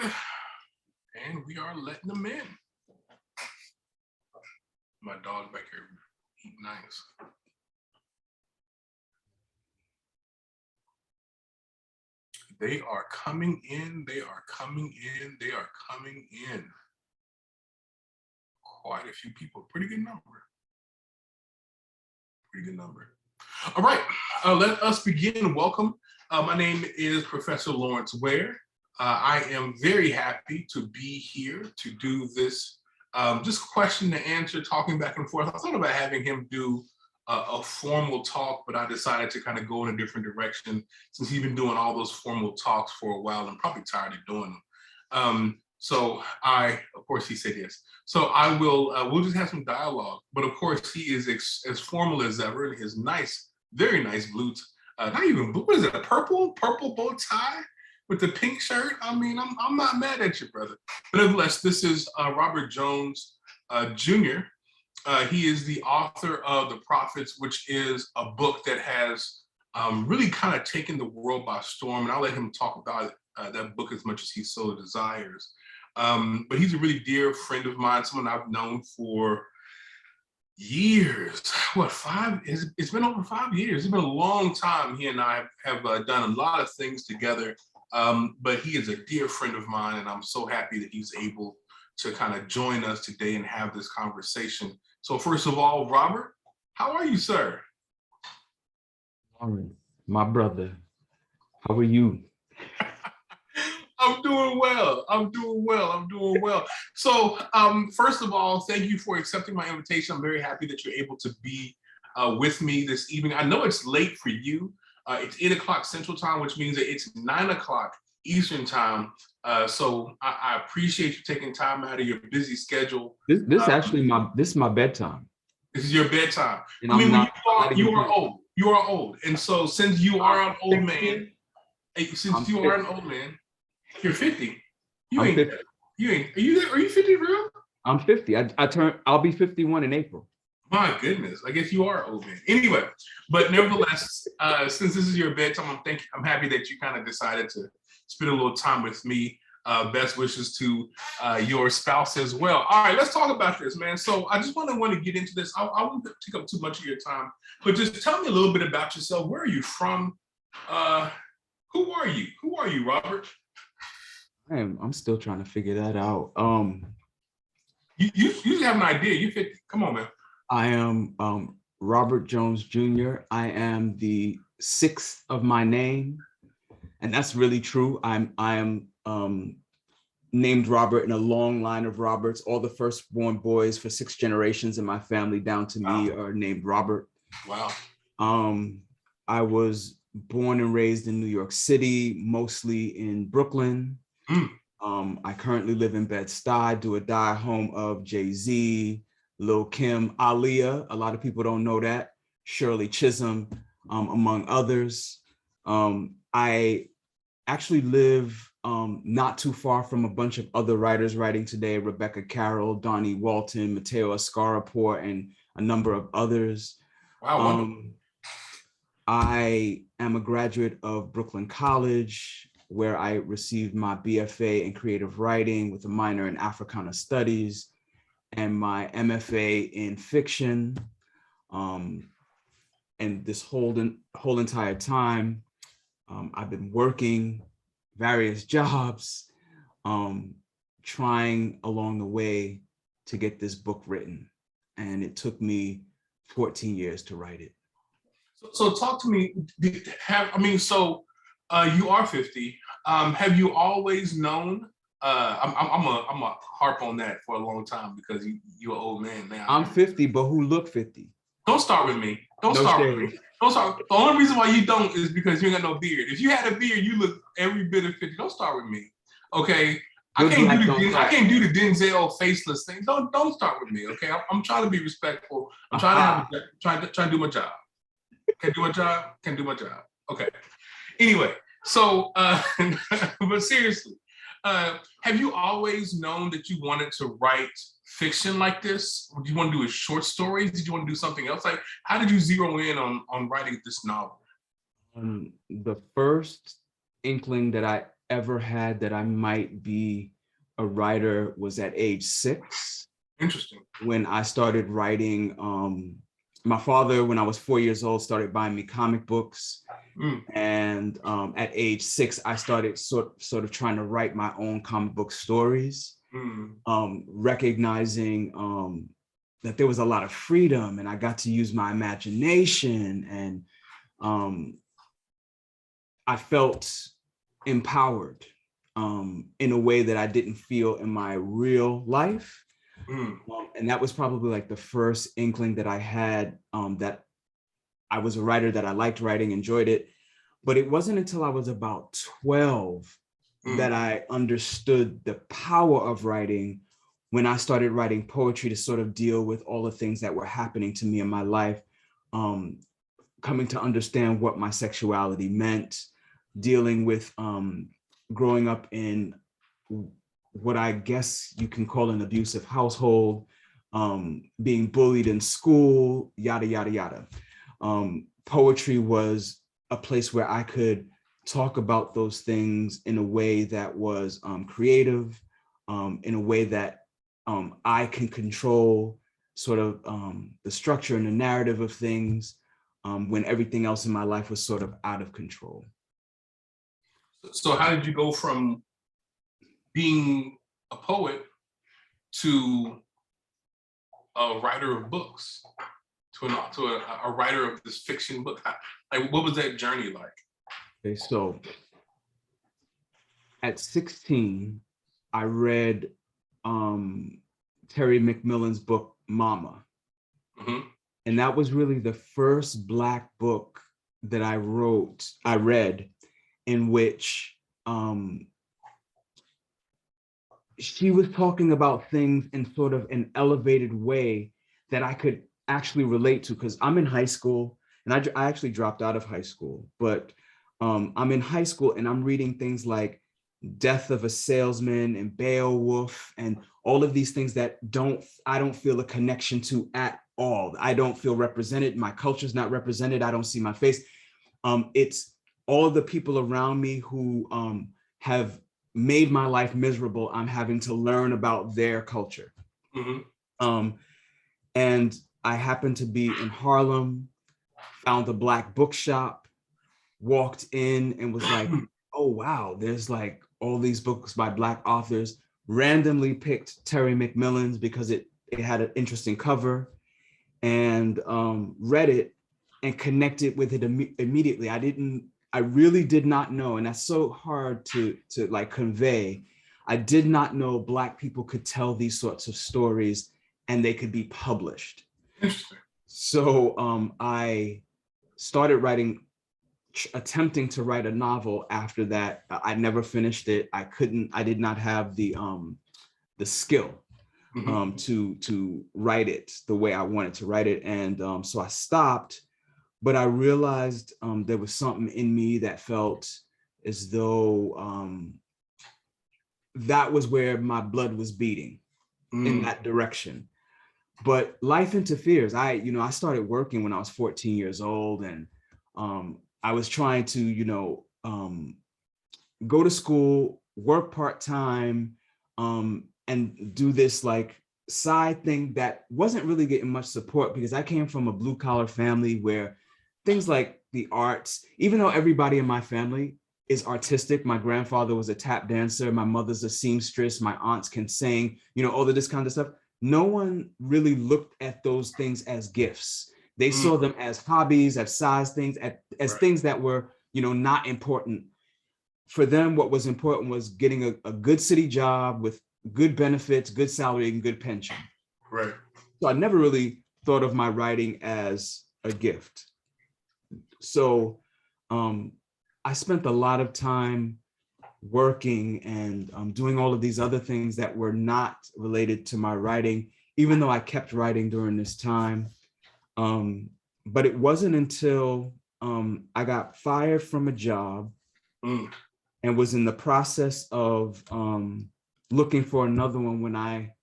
and we are letting them in. My dog back here eating nice. They are coming in, they are coming in, they are coming in. Quite a few people, pretty good number. Pretty good number. All right, let us begin. Welcome. My name is Professor Lawrence Ware. I am very happy to be here to do this just question and answer, talking back and forth. I thought about having him do a formal talk, but I decided to kind of go in a different direction since he's been doing all those formal talks for a while. I'm probably tired of doing them. So of course, he said yes. So I will, we'll just have some dialogue. But of course, he is as formal as ever in his nice, very nice blue, not even blue, what is it, a purple bow tie with the pink shirt? I mean, I'm not mad at you, brother. But nevertheless, this is Robert Jones Jr. He is the author of The Prophets, which is a book that has really kind of taken the world by storm. And I'll let him talk about that book as much as he so desires. But he's a really dear friend of mine, someone I've known for years. What, it's been over 5 years. It's been a long time. He and I have done a lot of things together. But he is a dear friend of mine, and I'm so happy that he's able to kind of join us today and have this conversation. So first of all, Robert, how are you, sir? Lawrence, my brother, how are you? I'm doing well. I'm doing well. So first of all, thank you for accepting my invitation. I'm very happy that you're able to be with me this evening. I know it's late for you. It's 8 o'clock Central Time, which means that it's 9 o'clock Eastern Time. So I appreciate you taking time out of your busy schedule. This is my bedtime. This is your bedtime. And I mean, you are old. You are old, and so since you are an old man, you're 50. You ain't. 50. You ain't. Are you 50 real? I'm 50. I'll be 51 in April. My goodness, I guess you are old man. Anyway, but nevertheless, since this is your bedtime, I'm happy that you kind of decided to spend a little time with me. Best wishes to your spouse as well. All right, let's talk about this, man. So I just want to get into this. I won't take up too much of your time, but just tell me a little bit about yourself. Where are you from? Who are you? Who are you, Robert? I'm still trying to figure that out. You have an idea. You 50. Come on, man. I am Robert Jones Jr. I am the sixth of my name, and that's really true. I am named Robert in a long line of Roberts. All the firstborn boys for 6 generations in my family down to me are named Robert. Wow. I was born and raised in New York City, mostly in Brooklyn. I currently live in Bed-Stuy, do or die, home of Jay-Z, Lil Kim, Aaliyah, a lot of people don't know that, Shirley Chisholm, among others. I actually live not too far from a bunch of other writers writing today, Rebecca Carroll, Donnie Walton, Mateo Escaraport, and a number of others. Wow. I am a graduate of Brooklyn College, where I received my BFA in creative writing with a minor in Africana studies and my MFA in fiction. And this whole entire time, I've been working various jobs, trying along the way to get this book written. And it took me 14 years to write it. So talk to me, you are 50. Have you always known? I'm a harp on that for a long time because you're an old man now. I'm 50, but who look 50? Don't start with me. Don't start with me. The only reason why you don't is because you ain't got no beard. If you had a beard, you look every bit of 50. Don't start with me. Okay. I can't do the Denzel faceless thing. Don't start with me. Okay. I'm trying to be respectful. I'm trying to do my job. Can't do my job. Okay. Anyway, so but seriously, have you always known that you wanted to write fiction like this? Did you want to do short stories? Did you want to do something else? Like, how did you zero in on writing this novel? The first inkling that I ever had that I might be a writer was at age 6. Interesting. When I started writing. My father, when I was 4 years old, started buying me comic books. And at age 6, I started sort of trying to write my own comic book stories, recognizing that there was a lot of freedom and I got to use my imagination, and I felt empowered in a way that I didn't feel in my real life. And that was probably like the first inkling that I had, that I was a writer, that I liked writing, enjoyed it. But it wasn't until I was about 12 that I understood the power of writing, when I started writing poetry to sort of deal with all the things that were happening to me in my life, coming to understand what my sexuality meant, dealing with growing up in what I guess you can call an abusive household, being bullied in school, yada, yada, yada. Poetry was a place where I could talk about those things in a way that was creative, in a way that I can control sort of the structure and the narrative of things, when everything else in my life was sort of out of control. So how did you go from being a poet to a writer of books, to a writer of this fiction book? Like, what was that journey like? Okay, so at 16, I read Terry McMillan's book, Mama. And that was really the first Black book that I read, in which she was talking about things in sort of an elevated way that I could actually relate to, because I'm in high school, and I actually dropped out of high school, but I'm in high school and I'm reading things like Death of a Salesman and Beowulf and all of these things that I don't feel a connection to at all. I don't feel represented. My culture's not represented. I don't see my face. It's all of the people around me who have made my life miserable. I'm having to learn about their culture. And I happened to be in Harlem, found a Black bookshop, walked in and was like, oh, wow, there's like all these books by Black authors. Randomly picked Terry McMillan's because it had an interesting cover, and read it and connected with it immediately. I really did not know, and that's so hard to like convey. I did not know Black people could tell these sorts of stories and they could be published. So I started attempting to write a novel after that. I never finished it. I did not have the skill to write it the way I wanted to write it. And so I stopped, but I realized there was something in me that felt as though that was where my blood was beating, in that direction. But life interferes. I started working when I was 14 years old, and I was trying to, go to school, work part-time, and do this like side thing that wasn't really getting much support, because I came from a blue collar family where things like the arts, even though everybody in my family is artistic, my grandfather was a tap dancer, my mother's a seamstress, my aunts can sing, all of this kind of stuff. No one really looked at those things as gifts. They saw them as hobbies, as size things, as things that were, not important. For them, what was important was getting a good city job with good benefits, good salary, and good pension. Right. So I never really thought of my writing as a gift. So I spent a lot of time working and doing all of these other things that were not related to my writing, even though I kept writing during this time. But it wasn't until I got fired from a job and was in the process of looking for another one when I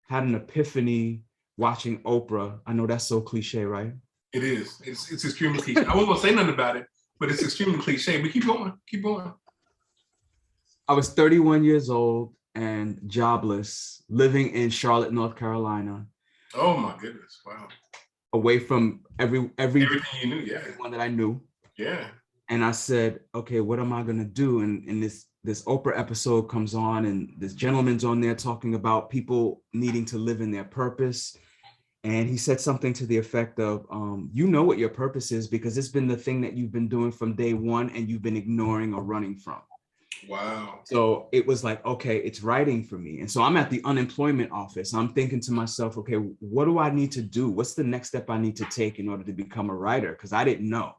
had an epiphany watching Oprah. I know that's so cliche, right? It is. It's extremely cliche. I wasn't gonna say nothing about it, but it's extremely cliche. But keep going. Keep going. I was 31 years old and jobless, living in Charlotte, North Carolina. Oh my goodness! Wow. Away from Everything you knew, yeah. everyone that I knew. Yeah. And I said, okay, what am I gonna do? And this Oprah episode comes on, and this gentleman's on there talking about people needing to live in their purpose. And he said something to the effect of, you know what your purpose is because it's been the thing that you've been doing from day one and you've been ignoring or running from. Wow. So it was like, okay, it's writing for me. And so I'm at the unemployment office. I'm thinking to myself, okay, what do I need to do? What's the next step I need to take in order to become a writer? Because I didn't know.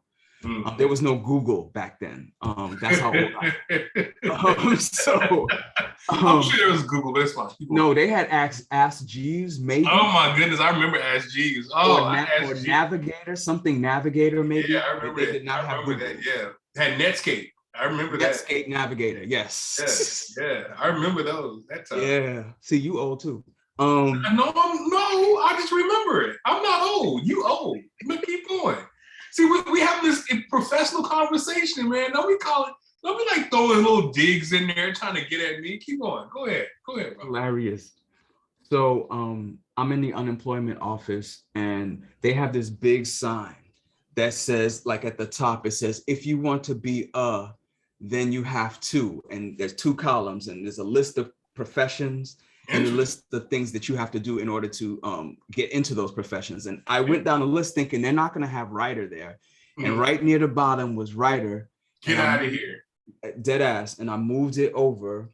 There was no Google back then. That's how old I am. I'm sure there was Google, but it's fine. No, they had Ask Jeeves, maybe. Oh my goodness, I remember Ask Jeeves. Oh, or Navigator, something Navigator, maybe. Yeah, I remember they did not have Google. that. Yeah, had Netscape. I remember that. Netscape Navigator, yes. Yeah, I remember those. That time. Yeah. See, you old too. No, I just remember it. I'm not old. You old. But keep going. See, we have this professional conversation, man. Don't be like throwing little digs in there trying to get at me. Keep going. Go ahead. Bro. Hilarious. So I'm in the unemployment office and they have this big sign that says, like at the top, it says, if you want to be then you have to. And there's 2 columns and there's a list of professions and a list of things that you have to do in order to get into those professions. And I went down the list thinking they're not going to have writer there. Mm-hmm. And right near the bottom was writer. Get out of here. Dead ass. And I moved it over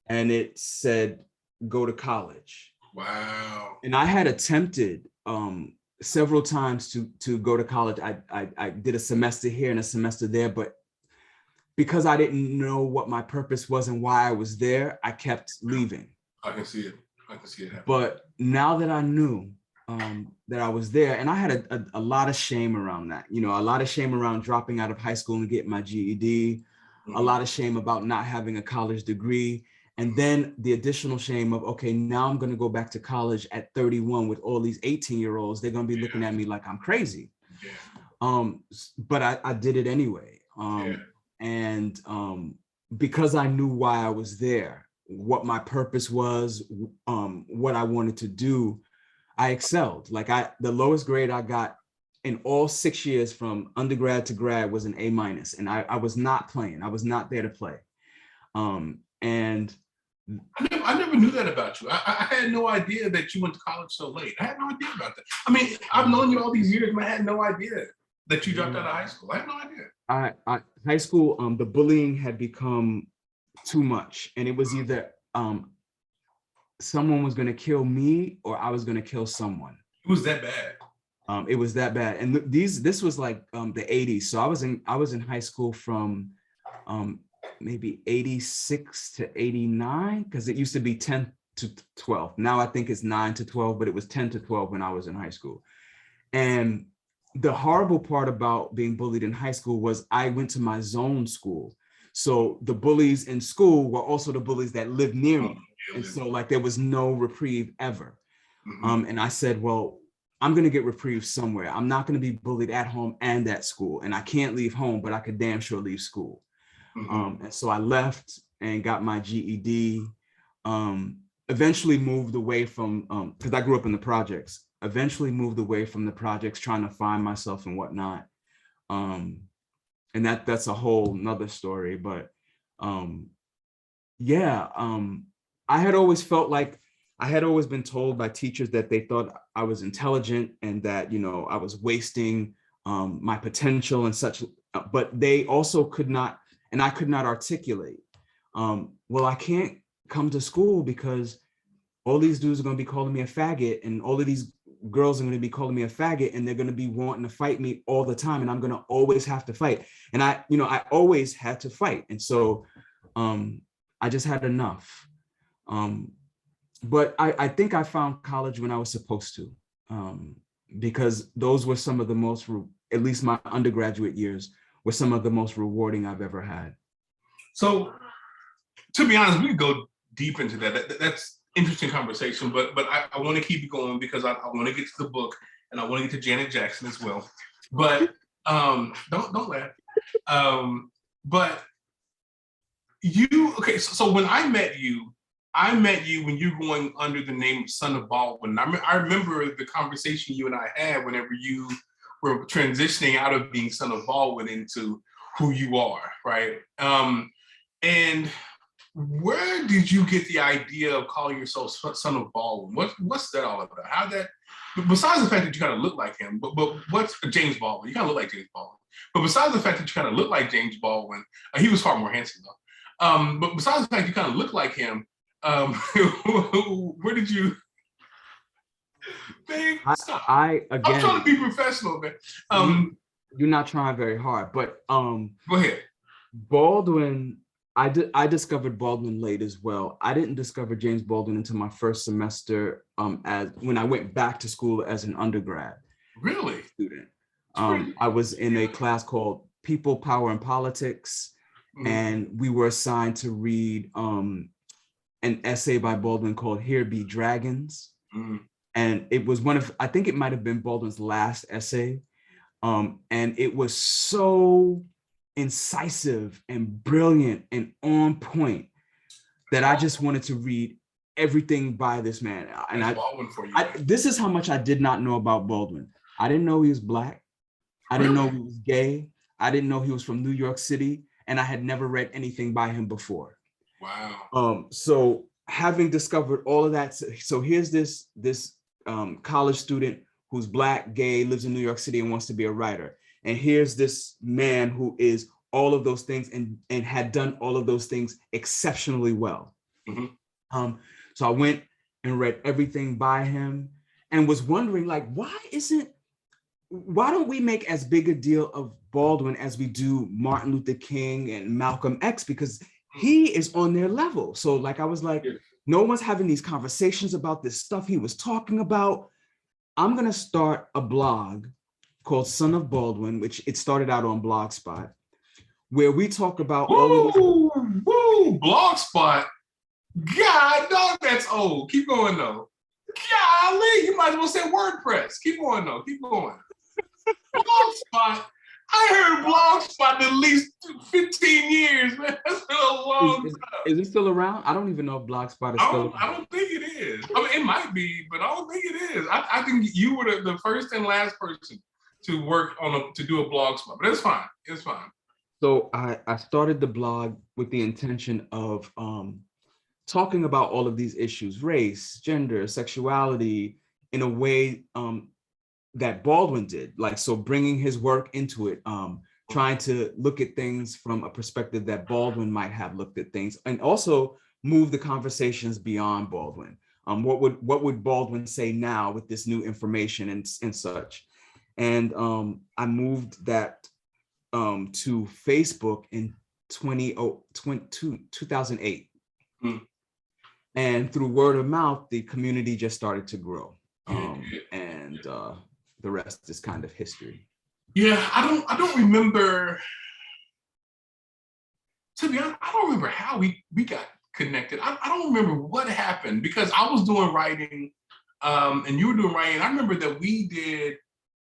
and it said, go to college. Wow. And I had attempted several times to go to college. I did a semester here and a semester there, but because I didn't know what my purpose was and why I was there, I kept leaving. I can see it. But now that I knew that I was there, and I had a lot of shame around that, a lot of shame around dropping out of high school and getting my GED, a lot of shame about not having a college degree. And then the additional shame of, okay, now I'm going to go back to college at 31 with all these 18-year-olds. They're going to be looking at me like I'm crazy. Yeah. But I did it anyway. And because I knew why I was there, what my purpose was, what I wanted to do, I excelled. Like the lowest grade I got in all 6 years from undergrad to grad was an A-. And I was not playing. I was not there to play. And I never knew that about you. I had no idea that you went to college so late. I had no idea about that. I mean, I've known you all these years, but I had no idea that you dropped out of high school. I had no idea. High school, the bullying had become too much. And it was either someone was going to kill me or I was going to kill someone. It was that bad. It was that bad. And this was like the 80s. So I was in high school from maybe 86 to 89, because it used to be 10 to 12. Now I think it's 9 to 12, but it was 10 to 12 when I was in high school. And the horrible part about being bullied in high school was I went to my zone school. So the bullies in school were also the bullies that lived near me. And so like there was no reprieve ever. Mm-hmm. And I said, well, I'm going to get reprieve somewhere. I'm not going to be bullied at home and at school. And I can't leave home, but I could damn sure leave school. Mm-hmm. And so I left and got my GED, eventually moved away from, because I grew up in the projects, eventually moved away from the projects, trying to find myself and whatnot. And that's a whole nother story. But I had always felt like I had always been told by teachers that they thought I was intelligent and that, I was wasting my potential and such, but they also could not, and I could not articulate, well, I can't come to school because all these dudes are going to be calling me a faggot and all of these girls are going to be calling me a faggot and they're going to be wanting to fight me all the time. And I'm going to always have to fight. And I always had to fight. And so I just had enough. But I think I found college when I was supposed to, because those were some of the most, at least my undergraduate years, were some of the most rewarding I've ever had. So, to be honest, we can go deep into that. That's interesting conversation, but I want to keep it going because I want to get to the book and I want to get to Janet Jackson as well. But don't laugh. But Okay, so when I met you when you're going under the name Son of Baldwin. I remember the conversation you and I had whenever you were transitioning out of being Son of Baldwin into who you are, right? And where did you get the idea of calling yourself Son of Baldwin? What's that all about? How that, besides the fact that you kind of look like him, but what's James Baldwin? You kind of look like James Baldwin. But besides the fact that you kind of look like James Baldwin, he was far more handsome though. But besides the fact you kind of look like him, where did you? Man, stop. I again, I'm trying to be professional, man. You're not trying very hard, but go ahead. Baldwin, I discovered Baldwin late as well. I didn't discover James Baldwin until my first semester as when I went back to school as an undergrad. Really? Student. I was in a class called People, Power, and Politics, and we were assigned to read an essay by Baldwin called Here Be Dragons. And it was I think it might have been Baldwin's last essay. And it was so incisive and brilliant and on point that I just wanted to read everything by this man. And this is how much I did not know about Baldwin. I didn't know he was Black. I didn't know he was gay. I didn't know he was from New York City. And I had never read anything by him before. Wow. So having discovered all of that, so here's this college student who's Black, gay, lives in New York City and wants to be a writer. And here's this man who is all of those things and had done all of those things exceptionally well. So I went and read everything by him and was wondering, like, why don't we make as big a deal of Baldwin as we do Martin Luther King and Malcolm X, because he is on their level. So like, I was like, no one's having these conversations about this stuff he was talking about. I'm going to start a blog called Son of Baldwin, which it started out on Blogspot, where we talk about all of this. Blogspot. God, dog, that's old. Keep going though. Golly, you might as well say WordPress. Keep going though. Keep going. Blogspot. I heard Blogspot at least 15 years, man. That's been a long time. Is it still around? I don't even know if Blogspot is still around. I don't think it is. I mean, it might be, but I don't think it is. I think you were the first and last person to work to do a Blogspot, but it's fine. It's fine. So I started the blog with the intention of talking about all of these issues, race, gender, sexuality, in a way that Baldwin did. Like, so bringing his work into it, trying to look at things from a perspective that Baldwin might have looked at things, and also move the conversations beyond Baldwin. What would Baldwin say now with this new information and such? And I moved that to Facebook in 2008. And through word of mouth, the community just started to grow. And the rest is kind of history. Yeah, I don't remember, to be honest, I don't remember how we got connected. I don't remember what happened, because I was doing writing and you were doing writing. I remember that we did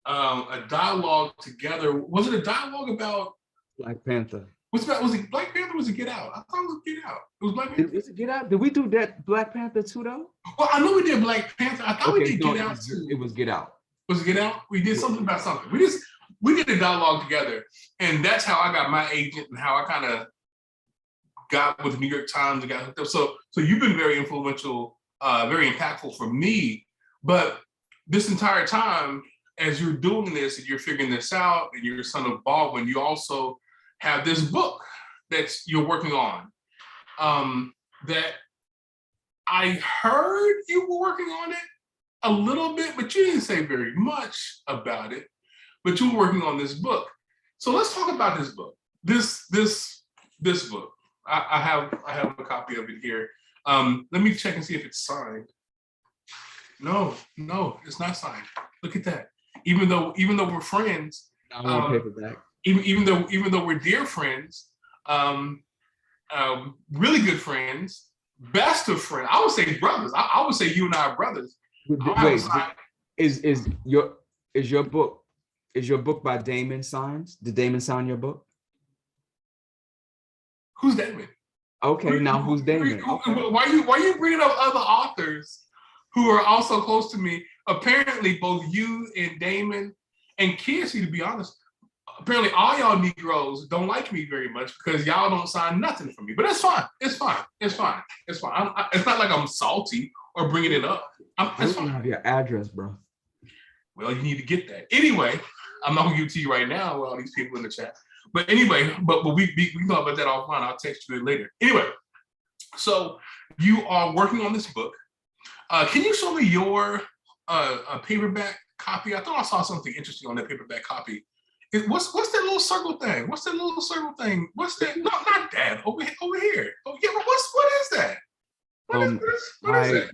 a dialogue together. Was it a dialogue about Black Panther? Was it Black Panther or was it Get Out? I thought it was Get Out. It was Black Panther. Was it Get Out? Did we do that Black Panther too though? Well, I know we did Black Panther. I thought we did Get Out too. It was Get Out. Was it Get Out? We did something about something. We did a dialogue together, and that's how I got my agent and how I kind of got with the New York Times and got hooked up. So you've been very influential, very impactful for me. But this entire time, as you're doing this and you're figuring this out, and you're a Son of Baldwin, you also have this book that you're working on. That I heard you were working on it a little bit, but you didn't say very much about it. But you were working on this book. So let's talk about this book. This book. I have a copy of it here. Let me check and see if it's signed. No, it's not signed. Look at that. Even though we're friends, I want paperback. Even though we're dear friends, really good friends, best of friends. I would say brothers. I would say you and I are brothers. Wait, is your book by Damon signed? Did Damon sign your book? Who's Damon? Okay, now who's Damon? Okay. Why you bringing up other authors who are also close to me? Apparently, both you and Damon and Kissy, to be honest, apparently all y'all Negroes don't like me very much because y'all don't sign nothing for me. But it's fine. It's fine. It's fine. It's fine. It's not like I'm salty or bringing it up. I don't have your address, bro. Well, you need to get that. Anyway, I'm not gonna give it to you right now with all these people in the chat. But anyway, but we can talk about that offline. I'll text you later. Anyway, so you are working on this book. Can you show me your a paperback copy? I thought I saw something interesting on that paperback copy. What's that little circle thing? What's that little circle thing? What's that? No, not that. Over here. Oh yeah, but what is that? What is that?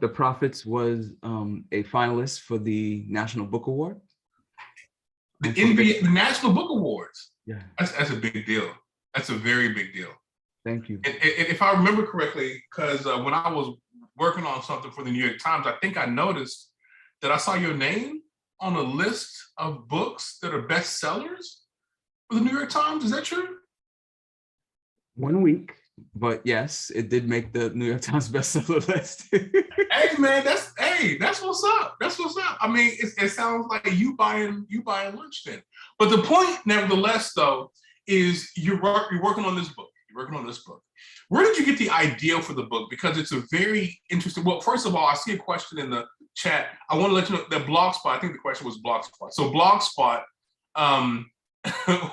The Prophets was a finalist for the National Book Award. The NBA, the National Book Awards. Yeah, that's a big deal. That's a very big deal. Thank you. And if I remember correctly, because when I was working on something for the New York Times, I think I noticed that I saw your name on a list of books that are bestsellers for the New York Times. Is that true? 1 week, but yes, it did make the New York Times bestseller list. Hey man, that's what's up. That's what's up. I mean, it sounds like you buying lunch then. But the point, nevertheless, though, is you're working on this book. You're working on this book. Where did you get the idea for the book? Because it's a very interesting. Well, first of all, I see a question in the chat. I want to let you know that Blogspot. I think the question was Blogspot. So Blogspot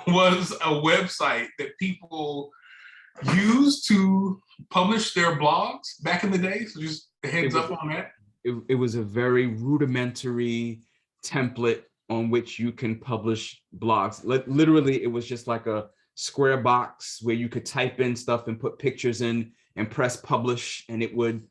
was a website that people used to publish their blogs back in the day. So just a heads up on that. It was a very rudimentary template on which you can publish blogs. Literally, it was just like a square box where you could type in stuff and put pictures in and press publish, and it would,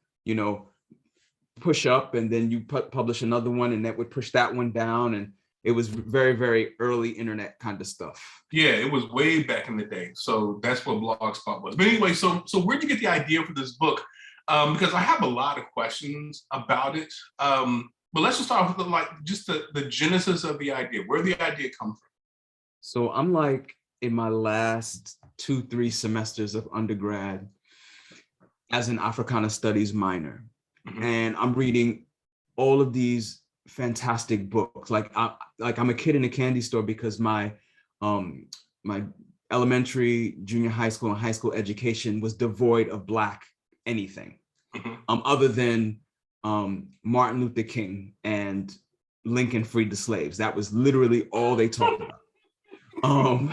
push up, and then you publish another one, and that would push that one down. And it was very, very early internet kind of stuff. Yeah, it was way back in the day. So that's what Blogspot was. But anyway, so where'd you get the idea for this book? Because I have a lot of questions about it. But let's just start with the genesis of the idea. Where did the idea come from? So I'm like in my last 2-3 semesters of undergrad as an Africana studies minor. Mm-hmm. And I'm reading all of these fantastic books. I'm a kid in a candy store because my elementary, junior high school, and high school education was devoid of Black anything, mm-hmm. Other than Martin Luther King and Lincoln freed the slaves. That was literally all they talked about. Oh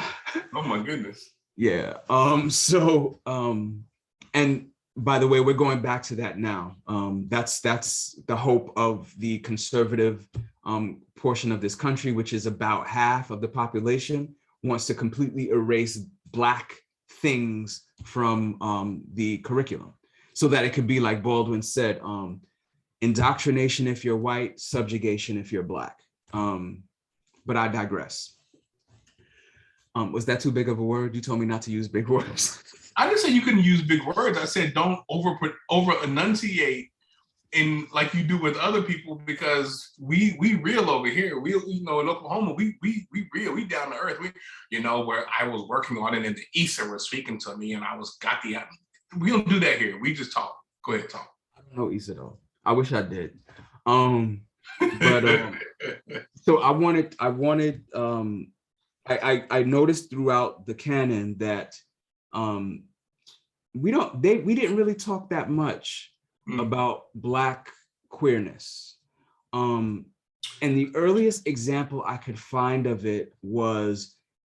my goodness. Yeah. And by the way, we're going back to that now. That's the hope of the conservative portion of this country, which is about half of the population, wants to completely erase Black things from the curriculum, so that it could be, like Baldwin said, indoctrination if you're white, subjugation if you're Black. But I digress. Was that too big of a word? You told me not to use big words. I didn't say you couldn't use big words. I said don't over enunciate in like you do with other people, because we real over here. We in Oklahoma, we real, we down to earth. Where I was working on it and the Issa was speaking to me and we don't do that here. We just talk. Go ahead, talk. I don't know Issa though. I wish I did. So I noticed throughout the canon that we didn't really talk that much about Black queerness. And the earliest example I could find of it was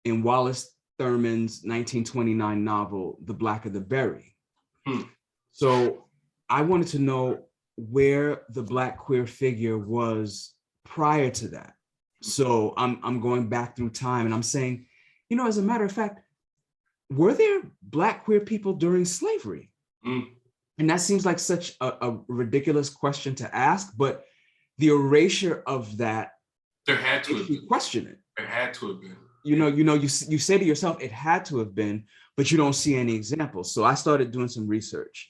in Wallace Thurman's 1929 novel, The Black of the Berry. So I wanted to know where the Black queer figure was prior to that. So I'm going back through time and I'm saying, as a matter of fact, were there Black queer people during slavery? And that seems like such a ridiculous question to ask, but the erasure of that, there had to be question it. There had to have been. You say to yourself, it had to have been, but you don't see any examples. So I started doing some research,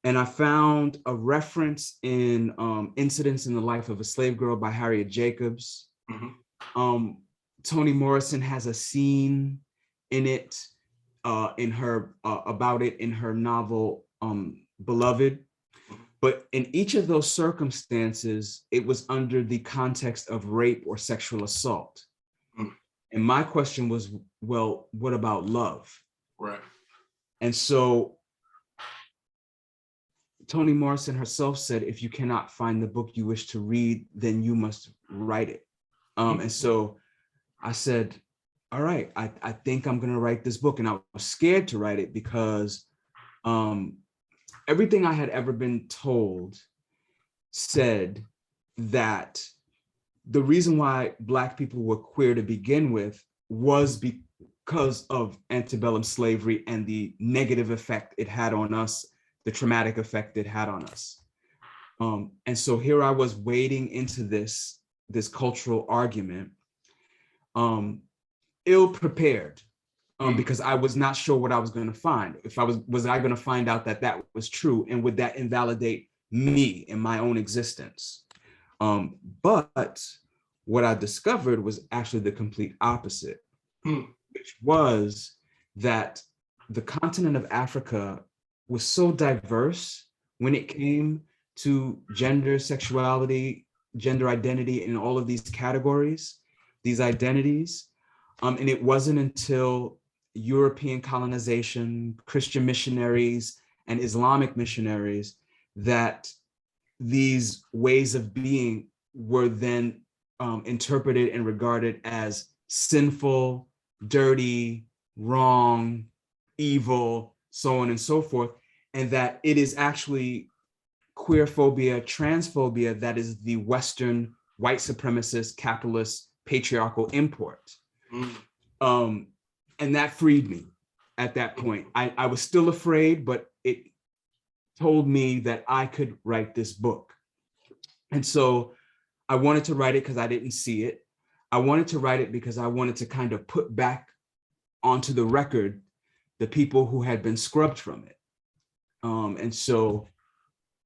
and I found a reference in Incidents in the Life of a Slave Girl by Harriet Jacobs. Mm-hmm. Toni Morrison has a scene in it. in her about it in her novel Beloved. But in each of those circumstances, it was under the context of rape or sexual assault. Mm. And my question was, well, what about love? Right. And so Toni Morrison herself said, if you cannot find the book you wish to read, then you must write it. And so I said, all right, I think I'm going to write this book. And I was scared to write it because everything I had ever been told said that the reason why Black people were queer to begin with was because of antebellum slavery and the negative effect it had on us, the traumatic effect it had on us. And so here I was wading into this cultural argument, ill-prepared, because I was not sure what I was going to find. If I was I going to find out that that was true, and would that invalidate me in my own existence? But what I discovered was actually the complete opposite, which was that the continent of Africa was so diverse when it came to gender, sexuality, gender identity, and all of these categories, these identities. And it wasn't until European colonization, Christian missionaries, and Islamic missionaries that these ways of being were then interpreted and regarded as sinful, dirty, wrong, evil, so on and so forth, and that it is actually queerphobia, transphobia that is the Western white supremacist, capitalist, patriarchal import. And that freed me at that point. I was still afraid, but it told me that I could write this book. And so I wanted to write it because I didn't see it. I wanted to write it because I wanted to kind of put back onto the record the people who had been scrubbed from it. And so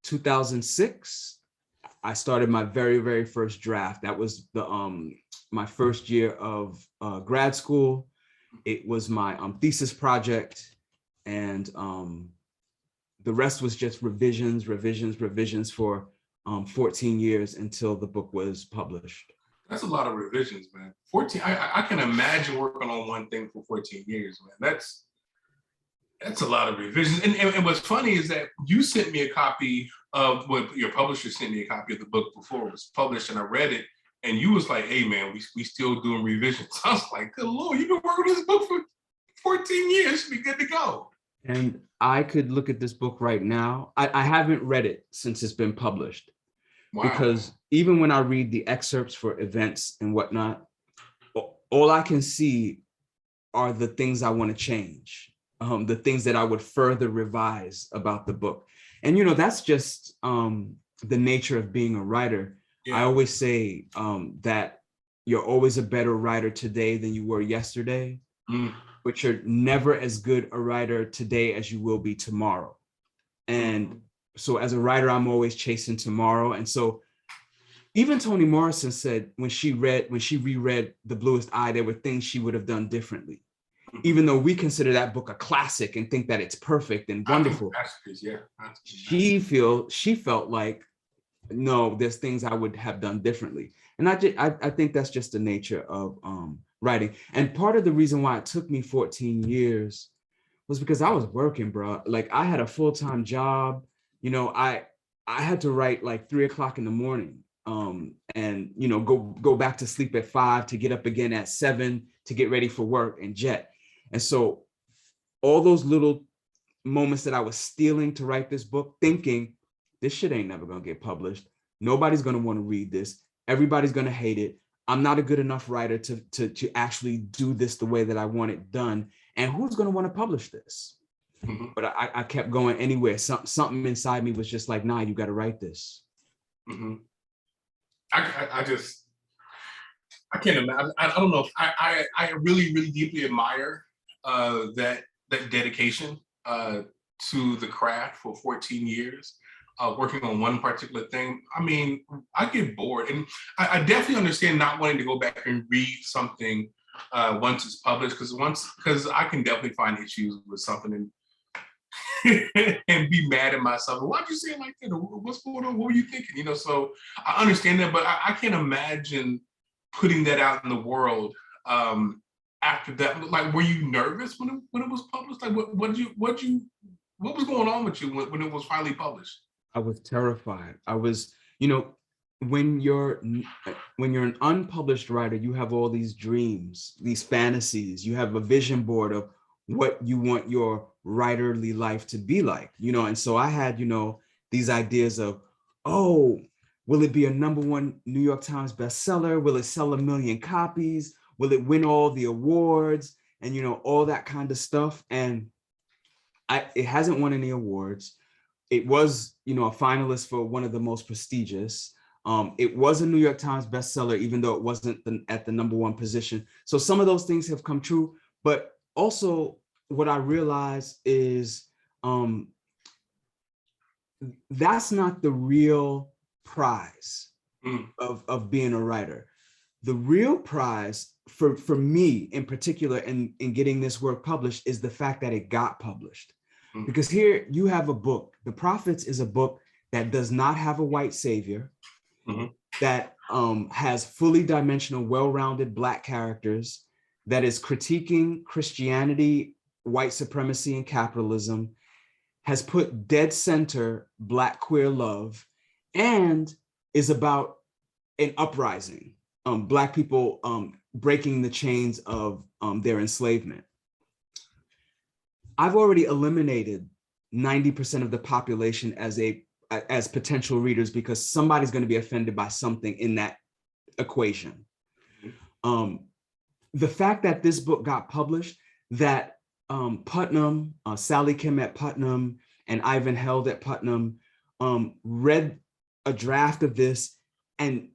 2006, I started my very, very first draft. That was my first year of grad school. It was my thesis project, and the rest was just revisions for 14 years until the book was published. That's a lot of revisions, man. 14, I can imagine working on one thing for 14 years, man. That's a lot of revisions. And what's funny is that you sent me a copy of what your publisher sent me a copy of the book before it was published, and I read it, and you was like, hey man, we still doing revisions. I was like, good Lord, you've been working on this book for 14 years, should be good to go. And I could look at this book right now. I haven't read it since it's been published. Wow. Because even when I read the excerpts for events and whatnot, all I can see are the things I want to change, the things that I would further revise about the book. And, you know, that's just the nature of being a writer. Yeah. I always say that you're always a better writer today than you were yesterday, but you're never as good a writer today as you will be tomorrow. And so as a writer, I'm always chasing tomorrow. And so even Toni Morrison said when she reread The Bluest Eye, there were things she would have done differently. Even though we consider that book a classic and think that it's perfect and wonderful, she felt like, no, there's things I would have done differently. And I think that's just the nature of writing. And part of the reason why it took me 14 years was because I was working, bro. Like I had a full-time job. You know, I had to write like 3 o'clock in the morning, and you know, go back to sleep at 5 to get up again at 7 to get ready for work and jet. And so all those little moments that I was stealing to write this book, thinking this shit ain't never gonna get published. Nobody's gonna want to read this. Everybody's gonna hate it. I'm not a good enough writer to actually do this the way that I want it done. And who's gonna want to publish this? But I kept going anyway. Something inside me was just like, nah, you got to write this. I can't imagine. I don't know. I really, really deeply admire that dedication to the craft for 14 years, working on one particular thing. I mean, I get bored, and I definitely understand not wanting to go back and read something once it's published, because I can definitely find issues with something and and be mad at myself. Why'd you say it like that? What's going on? What were you thinking? You know, so I understand that, but I can't imagine putting that out in the world after that. Like, were you nervous when it was published? Like, what was going on with you when it was finally published? I was terrified. I was, you know, when you're an unpublished writer, you have all these dreams, these fantasies. You have a vision board of what you want your writerly life to be like, you know. And so I had, you know, these ideas of, oh, will it be a #1 New York Times bestseller? Will it sell 1 million copies? Will it win all the awards? And, you know, all that kind of stuff. And it hasn't won any awards. It was, you know, a finalist for one of the most prestigious. It was a New York Times bestseller, even though it wasn't at the #1 position. So some of those things have come true. But also what I realized is that's not the real prize of being a writer. The real prize for me in particular in getting this work published is the fact that it got published. Because here you have a book. The Prophets is a book that does not have a white savior, that has fully dimensional, well-rounded Black characters, that is critiquing Christianity, white supremacy, and capitalism, has put dead center Black queer love, and is about an uprising, Black people breaking the chains of their enslavement. I've already eliminated 90% of the population as potential readers because somebody's going to be offended by something in that equation. The fact that this book got published, that Putnam, Sally Kim at Putnam, and Ivan Held at Putnam read a draft of this, and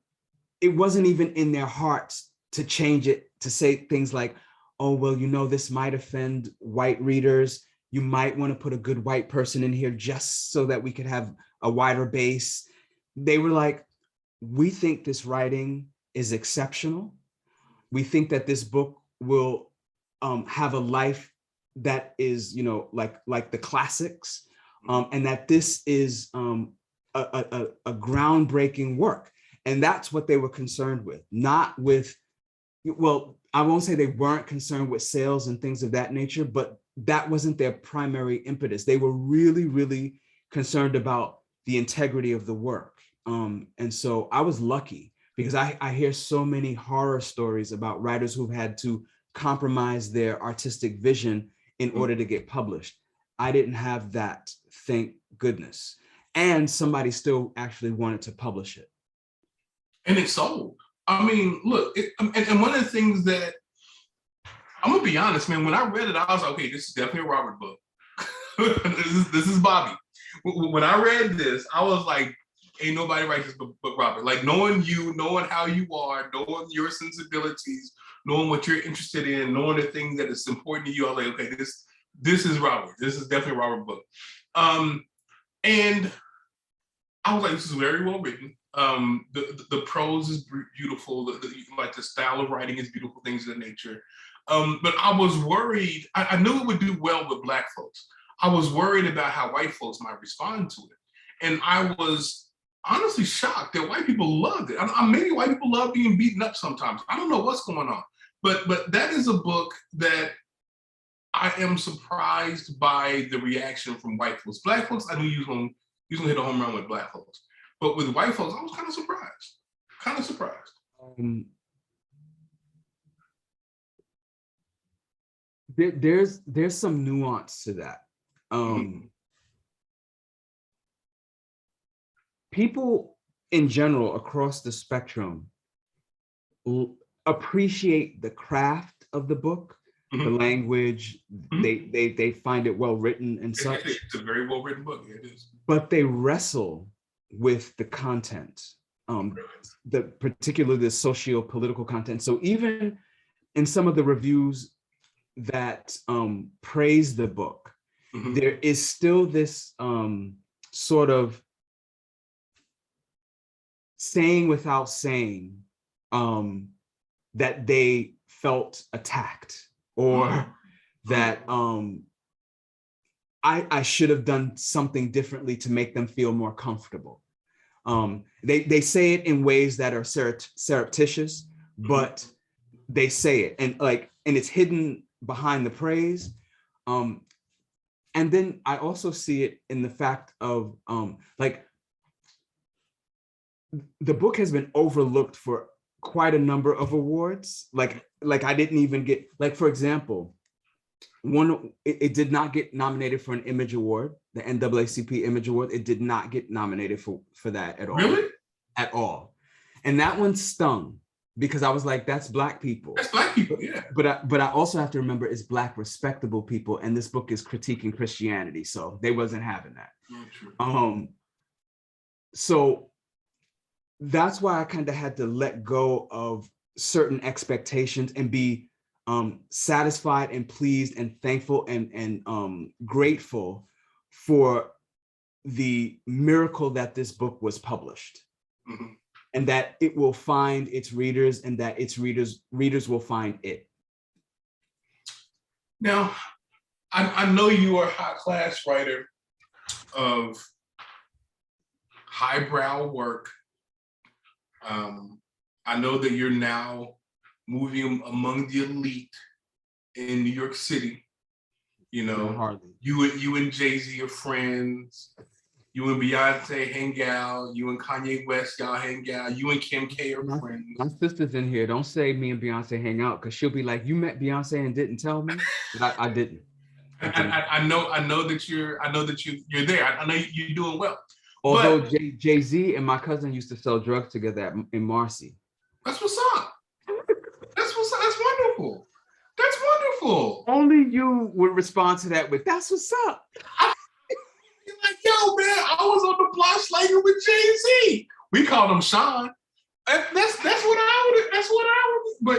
it wasn't even in their hearts to change it, to say things like, oh, well, you know, this might offend white readers. You might want to put a good white person in here just so that we could have a wider base. They were like, we think this writing is exceptional. We think that this book will have a life that is, you know, like the classics, and that this is a groundbreaking work. And that's what they were concerned with, not with, well, I won't say they weren't concerned with sales and things of that nature, but that wasn't their primary impetus. They were really, really concerned about the integrity of the work. And so I was lucky because I hear so many horror stories about writers who've had to compromise their artistic vision in order to get published. I didn't have that, thank goodness. And somebody still actually wanted to publish it. And it sold. I mean, look, and one of the things that, I'm gonna be honest, man, when I read it, I was like, okay, this is definitely a Robert book. this is Bobby. When I read this, I was like, ain't nobody write this book but Robert. Like, knowing you, knowing how you are, knowing your sensibilities, knowing what you're interested in, knowing the things that is important to you, I was like, okay, this is Robert. This is definitely a Robert book. And I was like, this is very well written. The prose is beautiful. Like the style of writing is beautiful, things of that nature. But I was worried. I knew it would do well with Black folks. I was worried about how white folks might respond to it. And I was honestly shocked that white people loved it. Maybe white people love being beaten up sometimes. I don't know what's going on. But that is a book that I am surprised by the reaction from white folks. Black folks, I knew you was gonna hit a home run with Black folks. But with white folks, I was kind of surprised. Kind of surprised. There's some nuance to that. People in general across the spectrum appreciate the craft of the book, the language. They find it well written and such. It's a very well written book. Yeah, it is. But they wrestle with the content, particularly the socio-political content. So even in some of the reviews that praise the book, there is still this sort of saying without saying that they felt attacked, or that I should have done something differently to make them feel more comfortable. They say it in ways that are surreptitious, but they say it, and it's hidden behind the praise. And then I also see it in the fact of the book has been overlooked for quite a number of awards. Like I didn't even get, for example, it did not get nominated for an Image Award, the NAACP Image Award. It did not get nominated for that at all. Really? At all. And that one stung, because I was like, that's Black people. That's Black people, yeah. But I also have to remember it's Black respectable people, and this book is critiquing Christianity, so they wasn't having that. So that's why I kind of had to let go of certain expectations and be satisfied and pleased and thankful and grateful for the miracle that this book was published, and that it will find its readers, and that its readers will find it. Now, I know you are a high-class writer of highbrow work. I know that you're now moving among the elite in New York City. You know, you and Jay-Z are friends. You and Beyonce hang out. You and Kanye West, y'all hang out. You and Kim K are friends. My sister's in here. Don't say me and Beyonce hang out, because she'll be like, "You met Beyonce and didn't tell me." But I didn't. I know that you're there. I know you're doing well. Although Jay-Z and my cousin used to sell drugs together in Marcy. That's what's up. That's wonderful. That's wonderful. Only you would respond to that with, "That's what's up." You're like, yo, man, I was on the block slanging with Jay-Z. We called him Sean. That's what I would. But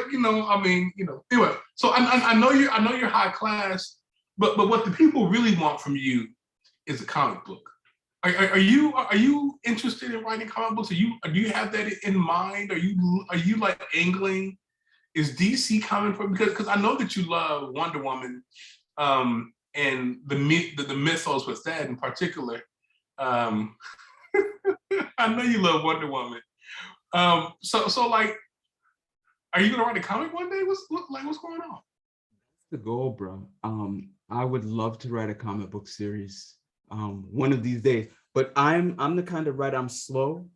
anyway. So I know you're high class, but what the people really want from you is a comic book. Are you interested in writing comic books? Do you have that in mind? Are you like angling? Is DC coming from, because I know that you love Wonder Woman, and the mythos with that in particular. I know you love Wonder Woman. So like, are you gonna write a comic one day? What's going on? The goal, bro. I would love to write a comic book series one of these days, but I'm the kind of writer, I'm slow,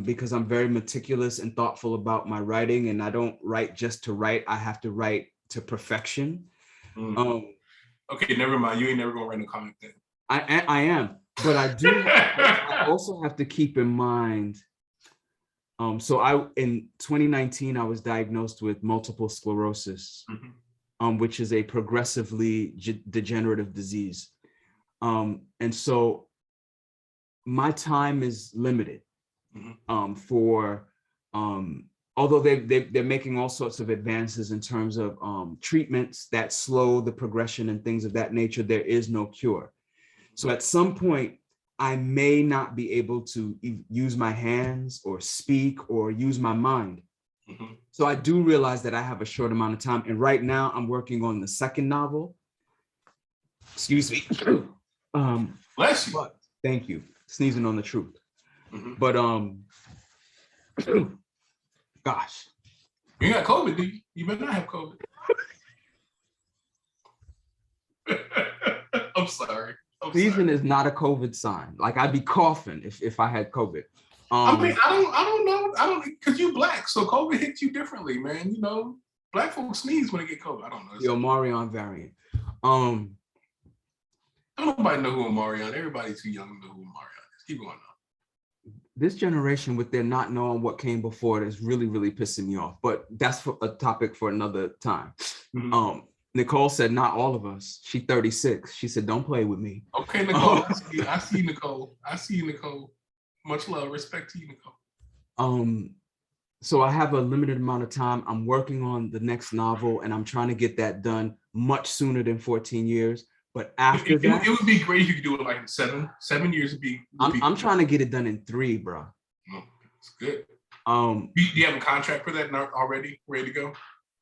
because I'm very meticulous and thoughtful about my writing, and I don't write just to write. I have to write to perfection. Okay, never mind. You ain't never gonna write a comic then. I am, but I do. I also have to keep in mind. So in 2019 I was diagnosed with multiple sclerosis, which is a progressively degenerative disease, and so my time is limited. Although they're making all sorts of advances in terms of treatments that slow the progression and things of that nature, there is no cure. So at some point, I may not be able to use my hands or speak or use my mind. So I do realize that I have a short amount of time. And right now I'm working on the second novel. Excuse me. Bless you. But, thank you. Sneezing on the truth. But gosh. You got COVID, do you? You better not have COVID. I'm sorry. Sneezing is not a COVID sign. Like, I'd be coughing if I had COVID. I mean, I don't know, because you Black, so COVID hits you differently, man. You know, Black folks sneeze when they get COVID. I don't know. The Omarion variant. Don't nobody know who Omarion. Everybody's too young to know who Omarion is. Keep going on. This generation, with their not knowing what came before it, is really, really pissing me off. But that's for a topic for another time. Nicole said, not all of us. She's 36. She said, don't play with me. Okay, Nicole. I see you, Nicole. I see you, Nicole. Much love, respect to you, Nicole. So I have a limited amount of time. I'm working on the next novel, and I'm trying to get that done much sooner than 14 years. But after that, it would be great if you could do it like in 7 years. I'm trying to get it done in 3, bro. Oh, that's good. Do you have a contract for that already, ready to go?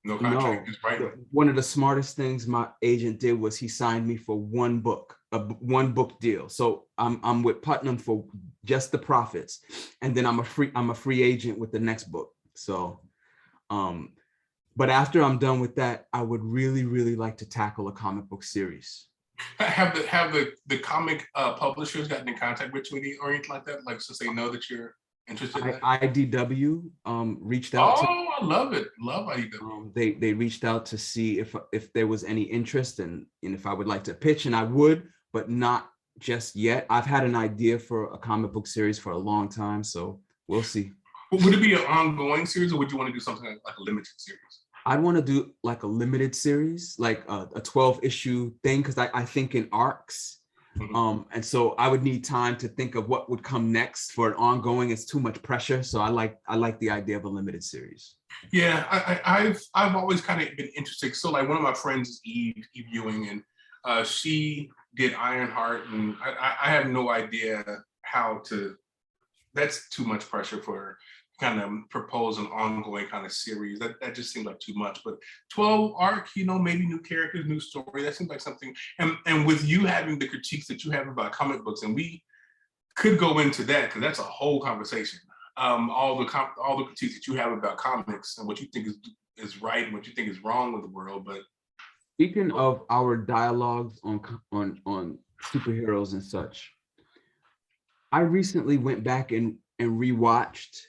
No No, contract, just writing. one of the smartest things my agent did was he signed me for one book, one book deal. So I'm with Putnam for just the profits, and then I'm a free agent with the next book. So, but after I'm done with that, I would really like to tackle a comic book series. Have the comic publishers gotten in contact with you or anything like that? Like, since they know that you're interested in that? IDW reached out to. Oh, I love it. Love IDW. They reached out to see if there was any interest and if I would like to pitch, and I would, but not just yet. I've had an idea for a comic book series for a long time, so we'll see. Would it be an ongoing series, or would you want to do something like a limited series? I'd want to do like a limited series, like a 12 issue thing, because I think in arcs. Mm-hmm. And so I would need time to think of what would come next for an ongoing. It's too much pressure. So I like the idea of a limited series. Yeah, I've always kind of been interested. So like one of my friends is Eve Ewing, and she did Ironheart, and I have no idea how to. That's too much pressure for kind of propose an ongoing kind of series. That just seemed like too much. But 12 arc, maybe new characters, new story. That seems like something. And with you having the critiques that you have about comic books, and we could go into that because that's a whole conversation. All the critiques that you have about comics and what you think is right and what you think is wrong with the world. But speaking of our dialogues on superheroes and such, I recently went back and rewatched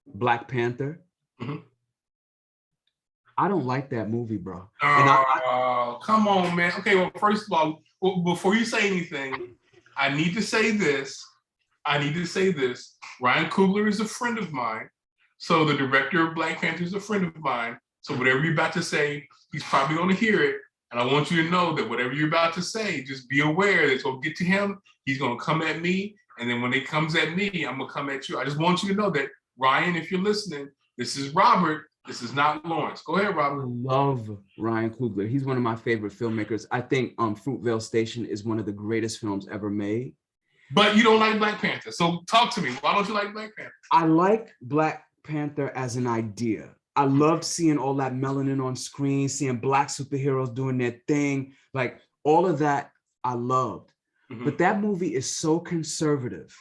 Black Panther. Mm-hmm. I don't like that movie, bro. Oh, come on, man. Okay, well, first of all, before you say anything, I need to say this. Ryan Coogler is a friend of mine. So the director of Black Panther is a friend of mine. So whatever you're about to say, he's probably going to hear it. And I want you to know that whatever you're about to say, just be aware that it's going to get to him. He's going to come at me. And then when it comes at me, I'm going to come at you. I just want you to know that, Ryan, if you're listening, this is Robert. This is not Lawrence. Go ahead, Robert. I love Ryan Coogler. He's one of my favorite filmmakers. I think Fruitvale Station is one of the greatest films ever made. But you don't like Black Panther. So talk to me. Why don't you like Black Panther? I like Black Panther as an idea. I loved seeing all that melanin on screen, seeing Black superheroes doing their thing. Like all of that, I loved. Mm-hmm. But that movie is so conservative.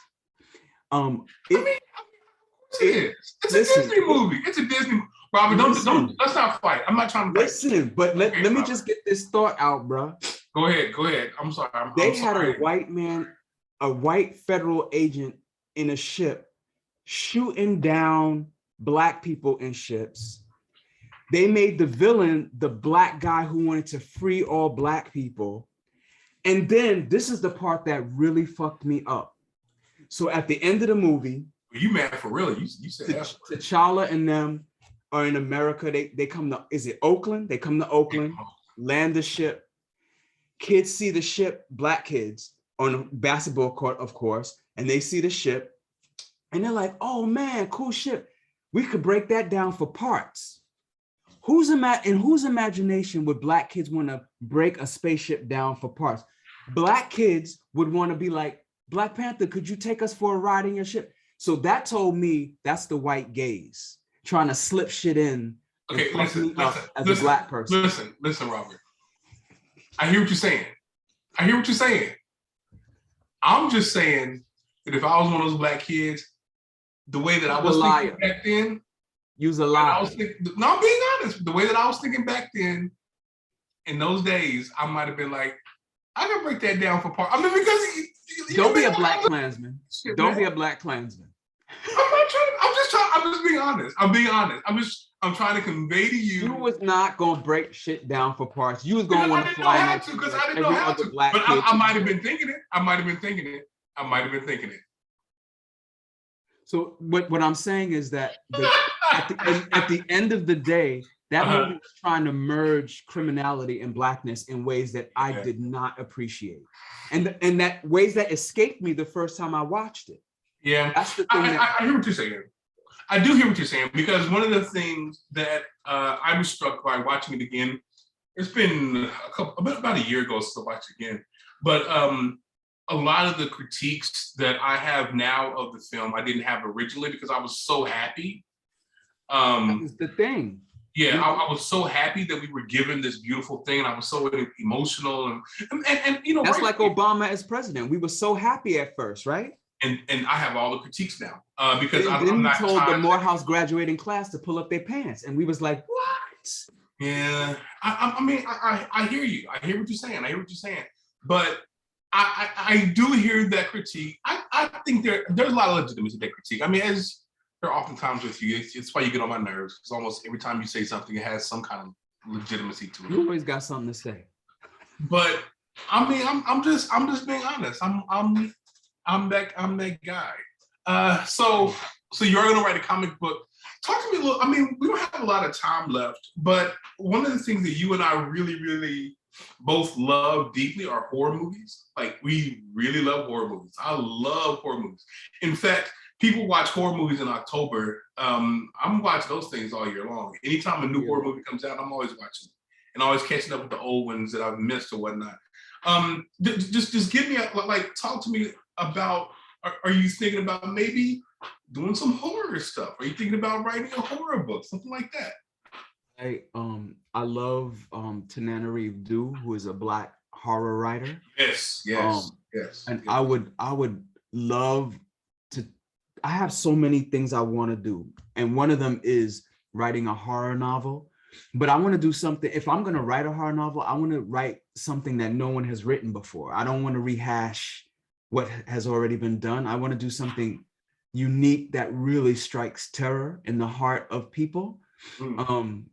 It's a Disney movie. It's a Disney movie. Robert, don't let's not fight. I'm not trying to fight. Listen, but let me just get this thought out, bro. Go ahead. I'm sorry. They had a white man, a white federal agent in a ship shooting down Black people in ships. They made the villain the Black guy who wanted to free all Black people. And then this is the part that really fucked me up. So at the end of the movie, you mad for real? You said that. T'Challa and them are in America. They come to, is it Oakland? They come to Oakland, land the ship. Kids see the ship, Black kids on a basketball court, of course, and they see the ship and they're like, oh man, cool ship. We could break that down for parts. In whose imagination would Black kids want to break a spaceship down for parts? Black kids would want to be like, Black Panther, could you take us for a ride in your ship? So that told me that's the white gaze trying to slip shit in. Okay, listen, as a Black person. Listen, Robert. I hear what you're saying. I'm just saying that if I was one of those Black kids, the way that I was thinking back then, use a lie. No, I'm being honest. The way that I was thinking back then, in those days, I might have been like, I can break that down for part. I mean, because don't be a Black Klansman. Don't be a Black Klansman. I'm just being honest. I'm trying to convey to you. You was not gonna break shit down for parts. You was gonna want to fly because I didn't know how to. But I might have been thinking it. So what I'm saying is that at the end of the day, that movie was trying to merge criminality and Blackness in ways that I did not appreciate, and that ways that escaped me the first time I watched it. Yeah, that's the thing. I hear what you're saying. I do hear what you're saying, because one of the things that I was struck by watching it again, it's been about a year ago since I watched it again, but a lot of the critiques that I have now of the film, I didn't have originally because I was so happy. That was the thing. Yeah, I was so happy that we were given this beautiful thing, and I was so emotional, and you know, That's right? like Obama as president. We were so happy at first, right? And I have all the critiques now because Then I'm he not told the trying. Morehouse graduating class to pull up their pants, and we was like, "What?" Yeah, I mean, I hear you. I hear what you're saying. I hear what you're saying. But I do hear that critique. I think there's a lot of legitimacy to that critique. I mean, as there are oftentimes with you, it's why you get on my nerves. Because almost every time you say something, it has some kind of legitimacy to it. You always got something to say. But I mean, I'm just being honest. I'm that guy. So you're gonna write a comic book. Talk to me a little. I mean, we don't have a lot of time left, but one of the things that you and I really both love deeply are horror movies. Like, we really love horror movies. I love horror movies. In fact, people watch horror movies in October. I'm watching those things all year long. Anytime a new horror movie comes out, I'm always watching it and always catching up with the old ones that I've missed or whatnot. Just give me talk to me about. Are you thinking about maybe doing some horror stuff? Are you thinking about writing a horror book, something like that? I love Tananarive Due, who is a Black horror writer. Yes. And I would love to. I have so many things I want to do, and one of them is writing a horror novel. But I want to do something. If I'm going to write a horror novel, I want to write something that no one has written before. I don't want to rehash what has already been done. I want to do something unique that really strikes terror in the heart of people. And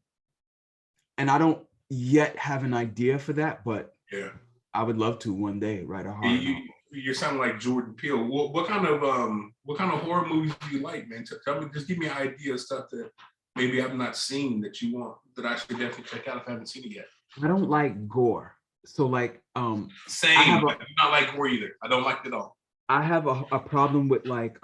I don't yet have an idea for that, but yeah, I would love to one day write a horror novel. You're sounding like Jordan Peele. What kind of horror movies do you like, man? Tell me, just give me an idea of stuff that maybe I've not seen that you want, that I should definitely check out if I haven't seen it yet. I don't like gore. So like same. I do not like gore either. I don't like it at all. I have a problem with like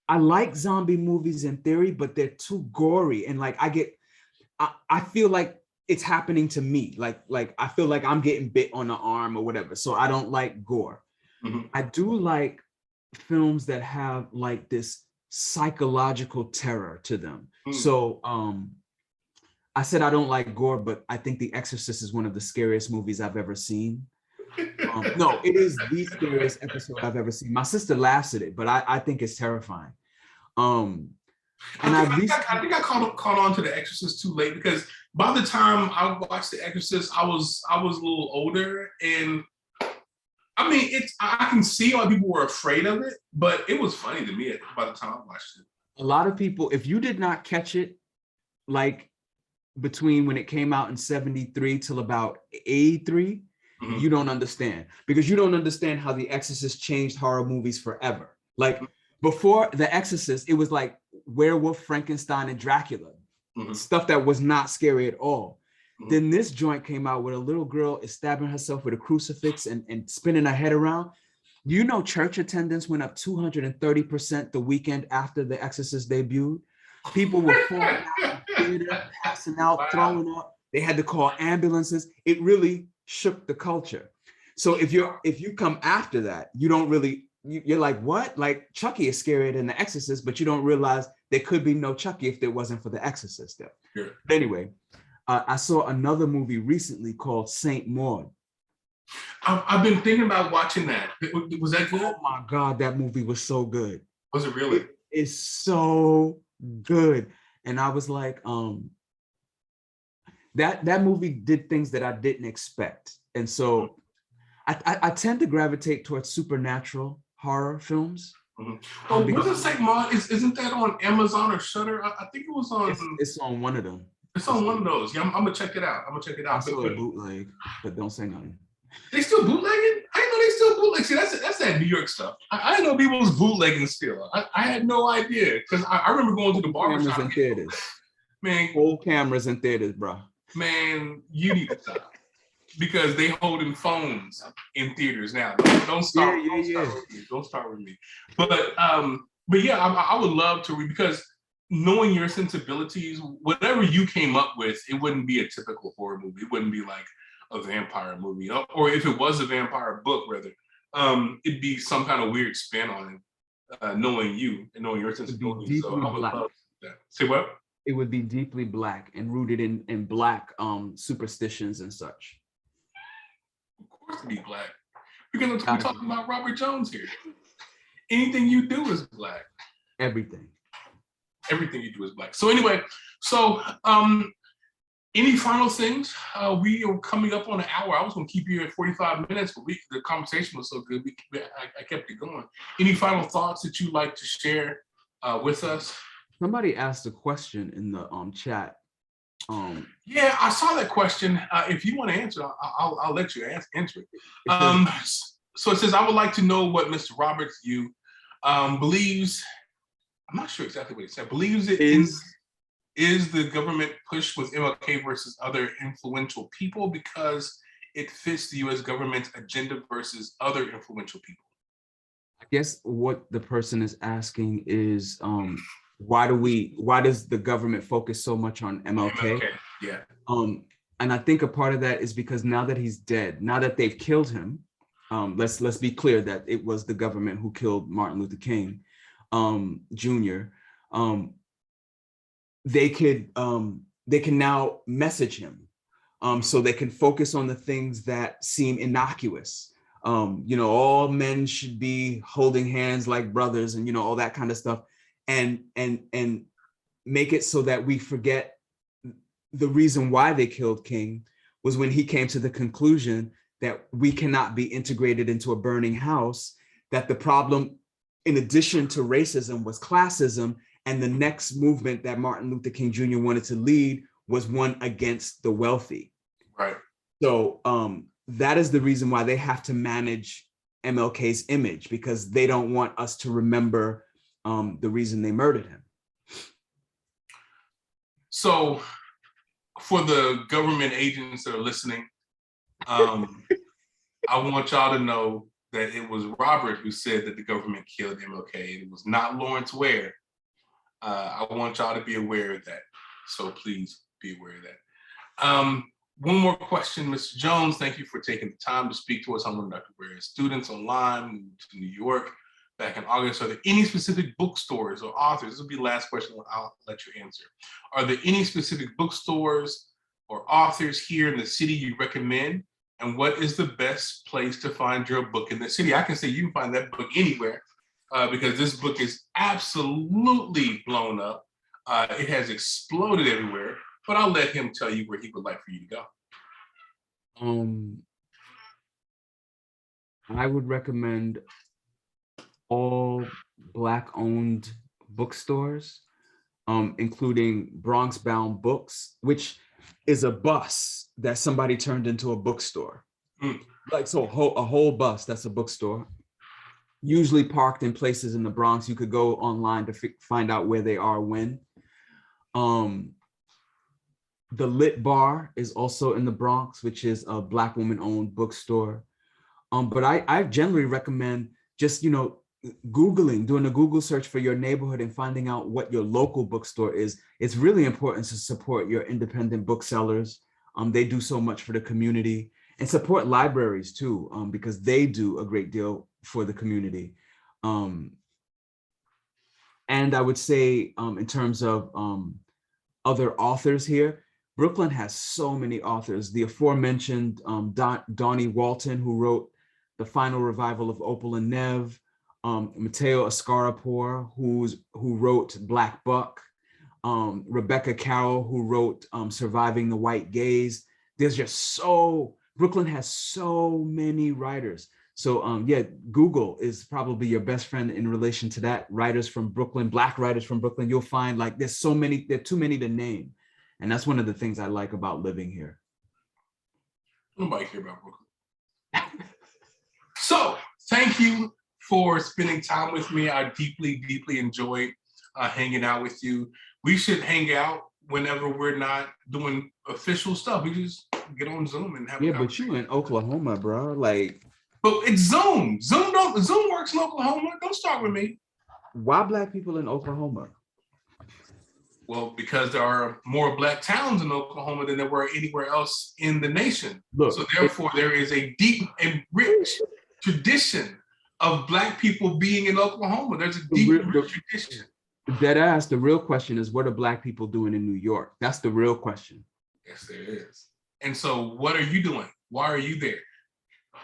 I like zombie movies in theory, but they're too gory, and like I feel like it's happening to me. Like I feel like I'm getting bit on the arm or whatever. So I don't like gore. Mm-hmm. I do like films that have like this psychological terror to them. So I said I don't like gore, but I think The Exorcist is one of the scariest movies I've ever seen. No, it is the scariest episode I've ever seen. My sister laughs at it, but I think it's terrifying. And I think I caught on to The Exorcist too late, because by the time I watched The Exorcist, I was a little older, and I mean, I can see why people were afraid of it, but it was funny to me by the time I watched it. A lot of people, if you did not catch it, like between when it came out in 73 till about 83, you don't understand, because you don't understand how The Exorcist changed horror movies forever. Like before The Exorcist, it was like Werewolf, Frankenstein, and Dracula, stuff that was not scary at all. Then this joint came out where a little girl is stabbing herself with a crucifix and spinning her head around. You know, church attendance went up 230% the weekend after The Exorcist debuted. People were falling out of the theater, passing out, throwing up. They had to call ambulances. It really shook the culture. So if you come after that, you don't really, you're like, what? Like Chucky is scarier than The Exorcist, but you don't realize there could be no Chucky if there wasn't for The Exorcist there. Yeah. But anyway, I saw another movie recently called Saint Maud. I've been thinking about watching that. Was that good? Oh my God, that movie was so good. Was it really? It's so good. And I was like, that movie did things that I didn't expect. And so I tend to gravitate towards supernatural horror films. Wasn't Saint Maud, isn't that on Amazon or Shudder? I think it was on. It's on one of them. It's on one of those. Yeah, I'm gonna check it out. I saw a bootleg, but don't say nothing. They still bootlegging? I didn't know they still bootleg. See, that's that New York stuff. I didn't know people was bootlegging still. I had no idea, because I remember going to the barbershop. Cameras in theaters. Man. Old cameras in theaters, bro. Man, you need to stop. Because they holding phones in theaters now. Don't start. Don't start with me. But yeah, I would love to read, because knowing your sensibilities, whatever you came up with, it wouldn't be a typical horror movie. It wouldn't be like a vampire movie, or if it was a vampire book, rather, it'd be some kind of weird spin on it. Knowing you and knowing your sensibilities, so I would love that. Say what? It would be deeply Black and rooted in Black superstitions and such. Of course, it'd be Black. Because we're Gotta talking be. about Robert Jones here. Anything you do is Black. Everything. Everything you do is Black. So anyway, any final things? We are coming up on an hour. I was going to keep you at 45 minutes, but the conversation was so good. I kept it going. Any final thoughts that you'd like to share with us? Somebody asked a question in the chat. Yeah, I saw that question. If you want to answer, I'll let you answer it. So it says, I would like to know what Mr. Roberts you believes. I'm not sure exactly what he said. Believes it is the government push with MLK versus other influential people because it fits the U.S. government's agenda versus other influential people. I guess what the person is asking is why does the government focus so much on MLK? Yeah. And I think a part of that is because now that he's dead, now that they've killed him, let's be clear that it was the government who killed Martin Luther King Jr. They can now message him, so they can focus on the things that seem innocuous. All men should be holding hands like brothers, and all that kind of stuff, and make it so that we forget the reason why they killed King was when he came to the conclusion that we cannot be integrated into a burning house, that the problem, in addition to racism, was classism, and the next movement that Martin Luther King Jr. wanted to lead was one against the wealthy. Right. So that is the reason why they have to manage MLK's image, because they don't want us to remember the reason they murdered him. So for the government agents that are listening, I want y'all to know that it was Robert who said that the government killed MLK. It was not Lawrence Ware. I want y'all to be aware of that. So please be aware of that. One more question, Mr. Jones. Thank you for taking the time to speak to us. I'm one of Dr. Ware's students online, moved to New York back in August. Are there any specific bookstores or authors? This will be the last question I'll let you answer. Are there any specific bookstores or authors here in the city you recommend? And what is the best place to find your book in the city? I can say you can find that book anywhere because this book is absolutely blown up. It has exploded everywhere, but I'll let him tell you where he would like for you to go. I would recommend all Black-owned bookstores, including Bronx Bound Books, which is a bus that somebody turned into a bookstore. Like, so a whole bus that's a bookstore, usually parked in places in the Bronx. You could go online to find out where they are when. The Lit Bar is also in the Bronx, which is a Black woman-owned bookstore. But I generally recommend just, Googling, doing a Google search for your neighborhood and finding out what your local bookstore is. It's really important to support your independent booksellers. They do so much for the community, and support libraries too, because they do a great deal for the community. And I would say in terms of other authors here, Brooklyn has so many authors. The aforementioned Donnie Walton, who wrote The Final Revival of Opal and Nev, Mateo Escarapour, who wrote Black Buck, Rebecca Carroll, who wrote Surviving the White Gaze. Brooklyn has so many writers. So yeah, Google is probably your best friend in relation to that. Writers from Brooklyn, Black writers from Brooklyn, you'll find like there are too many to name. And that's one of the things I like about living here. Nobody care about Brooklyn. So thank you for spending time with me. I deeply, deeply enjoyed hanging out with you. We should hang out whenever we're not doing official stuff. We just get on Zoom and have a conversation. But you in Oklahoma, bro. Like, but it's Zoom. Zoom works in Oklahoma. Don't start with me. Why Black people in Oklahoma? Well, because there are more Black towns in Oklahoma than there were anywhere else in the nation. Look, so therefore, there is a deep and rich tradition of Black people being in Oklahoma. There's a deep and rich tradition. Dead ass, the real question is, what are Black people doing in New York? That's the real question. Yes, there is. And so what are you doing? Why are you there?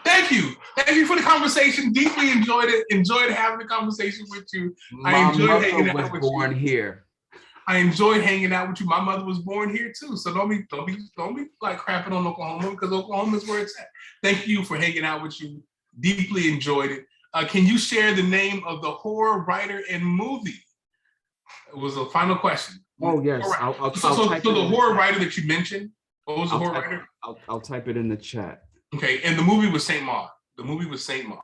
Thank you. Thank you for the conversation. Deeply enjoyed it. Enjoyed having the conversation with you. I enjoyed hanging out with you. Here. I enjoyed hanging out with you. My mother was born here too. So don't be like crapping on Oklahoma, because Oklahoma is where it's at. Thank you for hanging out with you. Deeply enjoyed it. Can you share the name of the horror writer and movie? It was a final question. Oh yes. So the horror writer that you mentioned, what was the horror writer? I'll type it in the chat. Okay, and the movie was Saint Maud. The movie was Saint Maud.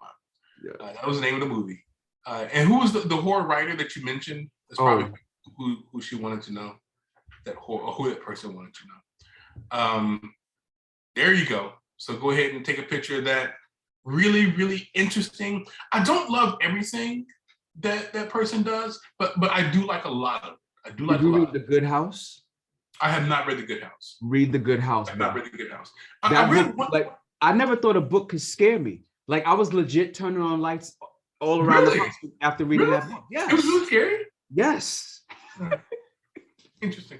Yeah. That was the name of the movie. And who was the horror writer that you mentioned? That's probably who she wanted to know. Who that person wanted to know. There you go. So go ahead and take a picture of that. Really, really interesting. I don't love everything that person does, but I do like a lot of it. I do like a lot. Read The Good House? I have not read The Good House. Read The Good House. I've not read The Good House. I never thought a book could scare me. Like, I was legit turning on lights all around the house after reading that book. Yeah, it was really scary. Yes. Interesting.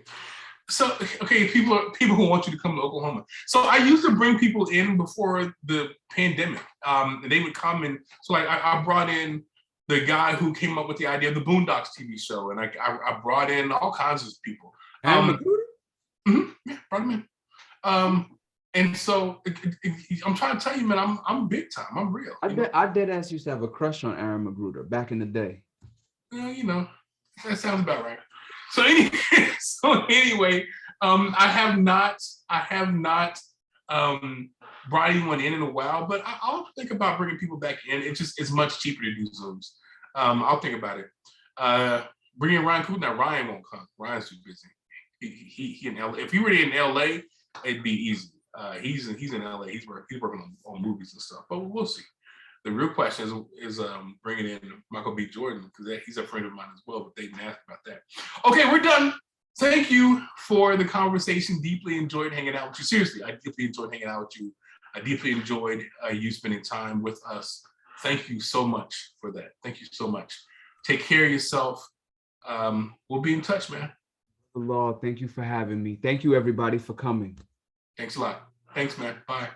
So, okay, people who want you to come to Oklahoma. So I used to bring people in before the pandemic. And they would come, and so like I brought in the guy who came up with the idea of the Boondocks TV show, and I brought in all kinds of people. Yeah, brought him in. And so I'm trying to tell you, man, I'm big time. I'm real. I dead ass used to have a crush on Aaron Magruder back in the day. You know, that sounds about right. So anyway, I have not brought anyone in a while, but I'll think about bringing people back in. It's much cheaper to do Zooms. I'll think about it. Bringing Ryan Coop. Now Ryan won't come. Ryan's too busy. He in LA. If he were in LA, it'd be easy. He's in LA. He's working on movies and stuff. But we'll see. The real question is bringing in Michael B. Jordan, because he's a friend of mine as well. But they didn't ask about that. Okay, we're done. Thank you for the conversation. Deeply enjoyed hanging out with you. Seriously, I deeply enjoyed hanging out with you. I deeply enjoyed you spending time with us. Thank you so much for that. Thank you so much. Take care of yourself. We'll be in touch, man. Lord, thank you for having me. Thank you, everybody, for coming. Thanks a lot. Thanks, man. Bye.